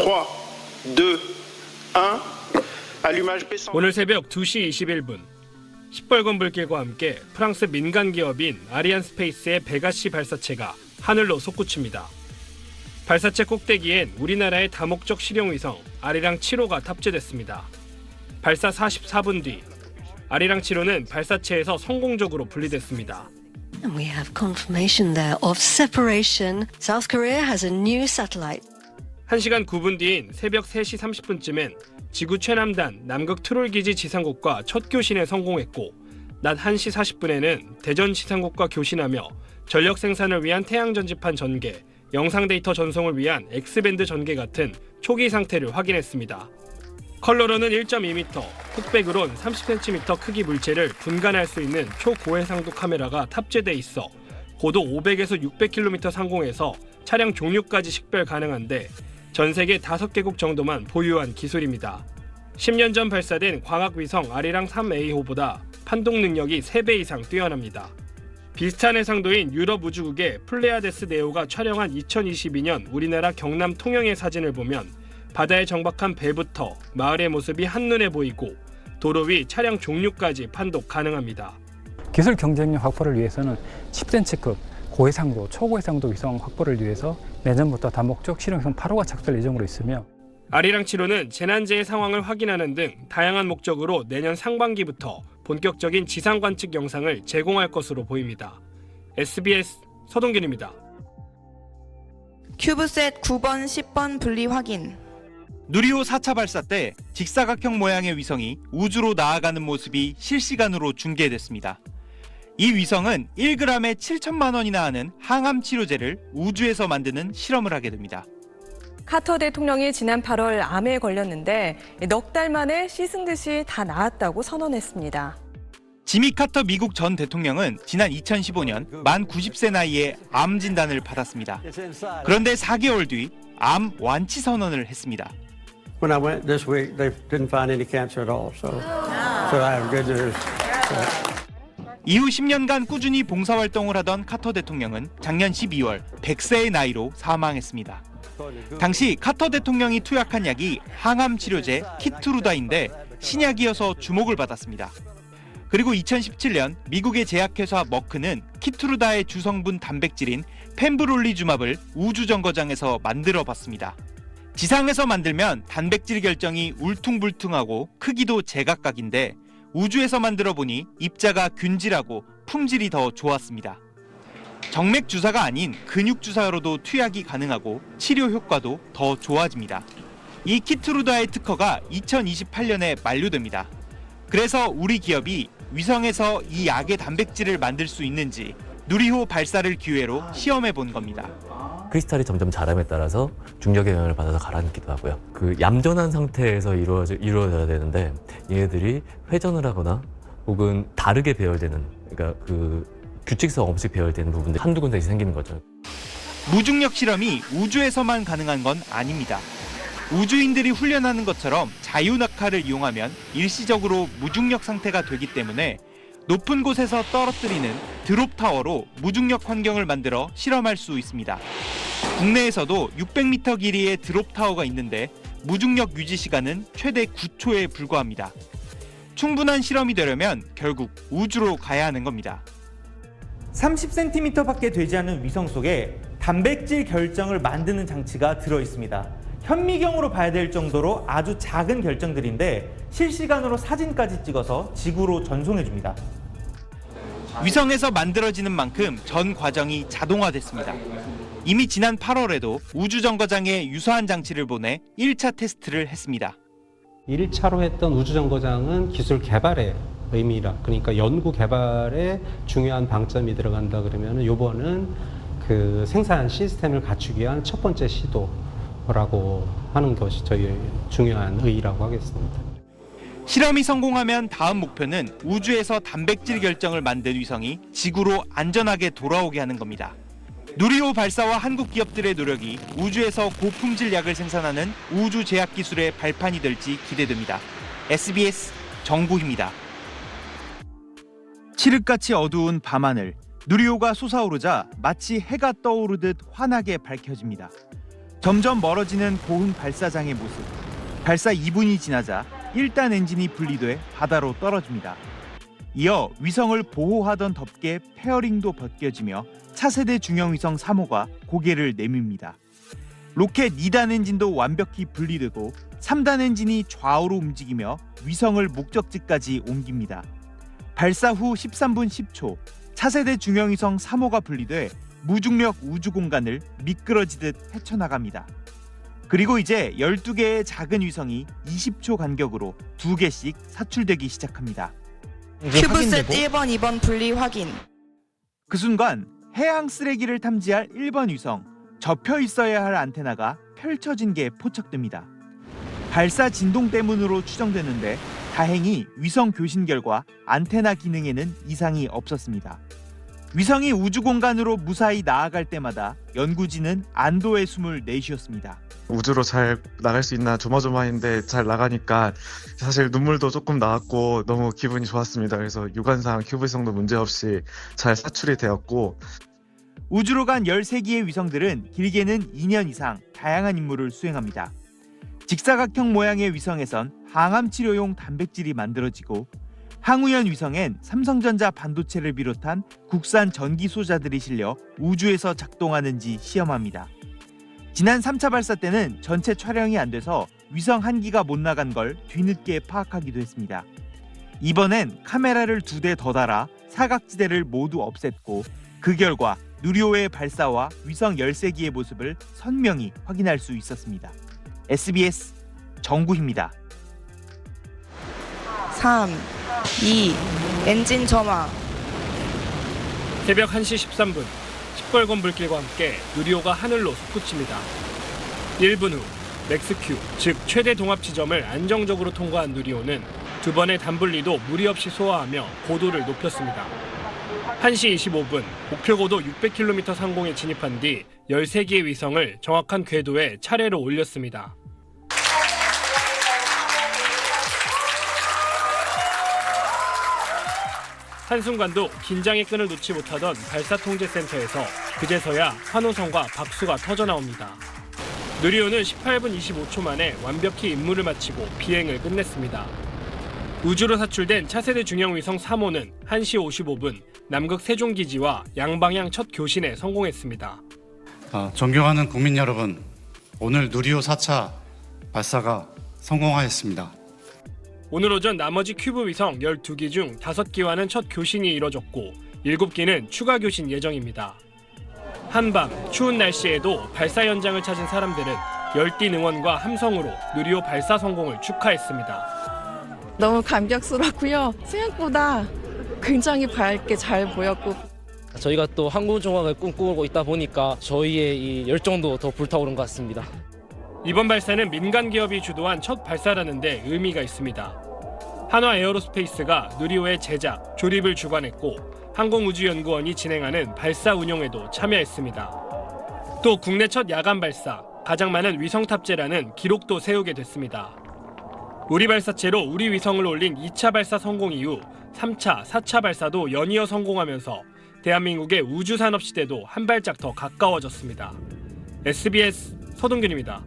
3, 2, 1. Allumage P100. 오늘 새벽 2시 21분 시뻘건 불길과 함께 프랑스 민간 기업인 아리안 스페이스의 베가시 발사체가 하늘로 솟구칩니다. 발사체 꼭대기엔 우리나라의 다목적 실용위성 아리랑 7호가 탑재됐습니다. 발사 44분 뒤 아리랑 7호는 발사체에서 성공적으로 분리됐습니다. And we have confirmation there of separation. South Korea has a new satellite. 1시간 9분 뒤인 새벽 3시 30분쯤엔 지구 최남단 남극 트롤기지 지상국과 첫 교신에 성공했고 낮 1시 40분에는 대전 지상국과 교신하며 전력 생산을 위한 태양 전지판 전개, 영상 데이터 전송을 위한 X밴드 전개 같은 초기 상태를 확인했습니다. 컬러로는 1.2m, 흑백으론 30cm 크기 물체를 분간할 수 있는 초고해상도 카메라가 탑재돼 있어 고도 500에서 600km 상공에서 차량 종류까지 식별 가능한데 전 세계 5개국 정도만 보유한 기술입니다. 10년 전 발사된 광학위성 아리랑 3A호보다 판독 능력이 3배 이상 뛰어납니다. 비슷한 해상도인 유럽 우주국의 플레아데스 네오가 촬영한 2022년 우리나라 경남 통영의 사진을 보면 바다에 정박한 배부터 마을의 모습이 한눈에 보이고 도로 위 차량 종류까지 판독 가능합니다. 기술 경쟁력 확보를 위해서는 10cm급 고해상도, 초고해상도 위성 확보를 위해서 내년부터 다목적 실용위성 8호가 착수될 예정으로 있으며 아리랑 7호는 재난재해 상황을 확인하는 등 다양한 목적으로 내년 상반기부터 본격적인 지상 관측 영상을 제공할 것으로 보입니다. SBS 서동균입니다. 큐브셋 9번, 10번 분리 확인. 누리호 4차 발사 때 직사각형 모양의 위성이 우주로 나아가는 모습이 실시간으로 중계됐습니다. 이 위성은 1g에 7천만 원이나 하는 항암 치료제를 우주에서 만드는 실험을 하게 됩니다. 카터 대통령이 지난 8월 암에 걸렸는데 넉 달 만에 씻은 듯이 다 나았다고 선언했습니다. 지미 카터 미국 전 대통령은 지난 2015년 만 90세 나이에 암 진단을 받았습니다. 그런데 4개월 뒤 암 완치 선언을 했습니다. When I went this week, they didn't find any cancer at all. So I have good news. 이후 10년간 꾸준히 봉사활동을 하던 카터 대통령은 작년 12월 100세의 나이로 사망했습니다. 당시 카터 대통령이 투약한 약이 항암 치료제 키투루다인데 신약이어서 주목을 받았습니다. 그리고 2017년 미국의 제약회사 머크는 키투루다의 주성분 단백질인 펜브롤리주맙을 우주정거장에서 만들어봤습니다. 지상에서 만들면 단백질 결정이 울퉁불퉁하고 크기도 제각각인데 우주에서 만들어 보니 입자가 균질하고 품질이 더 좋았습니다. 정맥 주사가 아닌 근육 주사로도 투약이 가능하고 치료 효과도 더 좋아집니다. 이 키투루다의 특허가 2028년에 만료됩니다. 그래서 우리 기업이 위성에서 이 약의 단백질을 만들 수 있는지 누리호 발사를 기회로 시험해 본 겁니다. 크리스탈이 점점 자람에 따라서 중력의 영향을 받아서 가라앉기도 하고요. 그 얌전한 상태에서 이루어져야 되는데 얘네들이 회전을 하거나 혹은 다르게 배열되는, 그러니까 그 규칙성 없이 배열되는 부분들이 한두 군데씩 생기는 거죠. 무중력 실험이 우주에서만 가능한 건 아닙니다. 우주인들이 훈련하는 것처럼 자유낙하를 이용하면 일시적으로 무중력 상태가 되기 때문에 높은 곳에서 떨어뜨리는 드롭타워로 무중력 환경을 만들어 실험할 수 있습니다. 국내에서도 600m 길이의 드롭타워가 있는데 무중력 유지 시간은 최대 9초에 불과합니다. 충분한 실험이 되려면 결국 우주로 가야 하는 겁니다. 30cm밖에 되지 않은 위성 속에 단백질 결정을 만드는 장치가 들어 있습니다. 현미경으로 봐야 될 정도로 아주 작은 결정들인데 실시간으로 사진까지 찍어서 지구로 전송해 줍니다. 위성에서 만들어지는 만큼 전 과정이 자동화됐습니다. 이미 지난 8월에도 우주정거장에 유사한 장치를 보내 1차 테스트를 했습니다. 1차로 했던 우주정거장은 기술 개발의 의미라, 그러니까 연구 개발에 중요한 방점이 들어간다 그러면 이번은 그 생산 시스템을 갖추기 위한 첫 번째 시도라고 하는 것이 저희의 중요한 의의라고 하겠습니다. 실험이 성공하면 다음 목표는 우주에서 단백질 결정을 만든 위성이 지구로 안전하게 돌아오게 하는 겁니다. 누리호 발사와 한국 기업들의 노력이 우주에서 고품질 약을 생산하는 우주 제약 기술의 발판이 될지 기대됩니다. SBS 정구희입니다. 칠흑같이 어두운 밤하늘, 누리호가 솟아오르자 마치 해가 떠오르듯 환하게 밝혀집니다. 점점 멀어지는 고흥 발사장의 모습. 발사 2분이 지나자 1단 엔진이 분리돼 바다로 떨어집니다. 이어 위성을 보호하던 덮개 페어링도 벗겨지며 차세대 중형위성 3호가 고개를 내밉니다. 로켓 2단 엔진도 완벽히 분리되고 3단 엔진이 좌우로 움직이며 위성을 목적지까지 옮깁니다. 발사 후 13분 10초 차세대 중형위성 3호가 분리돼 무중력 우주공간을 미끄러지듯 헤쳐나갑니다. 그리고 이제 12개의 작은 위성이 20초 간격으로 2개씩 사출되기 시작합니다. 큐브셋 1번, 2번 분리 확인. 그 순간 해양 쓰레기를 탐지할 1번 위성, 접혀 있어야 할 안테나가 펼쳐진 게 포착됩니다. 발사 진동 때문으로 추정되는데 다행히 위성 교신 결과 안테나 기능에는 이상이 없었습니다. 위성이 우주 공간으로 무사히 나아갈 때마다 연구진은 안도의 숨을 내쉬었습니다. 우주로 잘 나갈 수 있나 조마조마했는데 잘 나가니까 사실 눈물도 조금 나왔고 너무 기분이 좋았습니다. 그래서 유관상 큐브위성도 문제없이 잘 사출이 되었고, 우주로 간 13개의 위성들은 길게는 2년 이상 다양한 임무를 수행합니다. 직사각형 모양의 위성에선 항암 치료용 단백질이 만들어지고, 항우연 위성엔 삼성전자 반도체를 비롯한 국산 전기 소자들이 실려 우주에서 작동하는지 시험합니다. 지난 3차 발사 때는 전체 촬영이 안 돼서 위성 한 기가 못 나간 걸 뒤늦게 파악하기도 했습니다. 이번엔 카메라를 2대 더 달아 사각지대를 모두 없앴고, 그 결과 누리호의 발사와 위성 13기의 모습을 선명히 확인할 수 있었습니다. SBS 정구희입니다. 3, 2, 엔진 점화. 새벽 1시 13분 시뻘건 불길과 함께 누리호가 하늘로 솟구칩니다. 1분 후 맥스큐, 즉 최대 동압 지점을 안정적으로 통과한 누리호는 2번의 단분리도 무리 없이 소화하며 고도를 높였습니다. 1시 25분 목표 고도 600km 상공에 진입한 뒤 13개의 위성을 정확한 궤도에 차례로 올렸습니다. 한순간도 긴장의 끈을 놓지 못하던 발사통제센터에서 그제서야 환호성과 박수가 터져나옵니다. 누리호는 18분 25초 만에 완벽히 임무를 마치고 비행을 끝냈습니다. 우주로 사출된 차세대 중형위성 3호는 1시 55분 남극 세종기지와 양방향 첫 교신에 성공했습니다. 존경하는 국민 여러분, 오늘 누리호 4차 발사가 성공하였습니다. 오늘 오전 나머지 큐브 위성 12기 중 5기와는 첫 교신이 이뤄졌고 7기는 추가 교신 예정입니다. 한밤 추운 날씨에도 발사 현장을 찾은 사람들은 열띤 응원과 함성으로 누리호 발사 성공을 축하했습니다. 너무 감격스럽고요. 생각보다 굉장히 밝게 잘 보였고, 저희가 또 항공우주공학을 꿈꾸고 있다 보니까 저희의 이 열정도 더 불타오른 것 같습니다. 이번 발사는 민간 기업이 주도한 첫 발사라는 데 의미가 있습니다. 한화 에어로스페이스가 누리호의 제작, 조립을 주관했고 항공우주연구원이 진행하는 발사 운용에도 참여했습니다. 또 국내 첫 야간 발사, 가장 많은 위성 탑재라는 기록도 세우게 됐습니다. 우리 발사체로 우리 위성을 올린 2차 발사 성공 이후 3차, 4차 발사도 연이어 성공하면서 대한민국의 우주산업 시대도 한 발짝 더 가까워졌습니다. SBS 서동균입니다.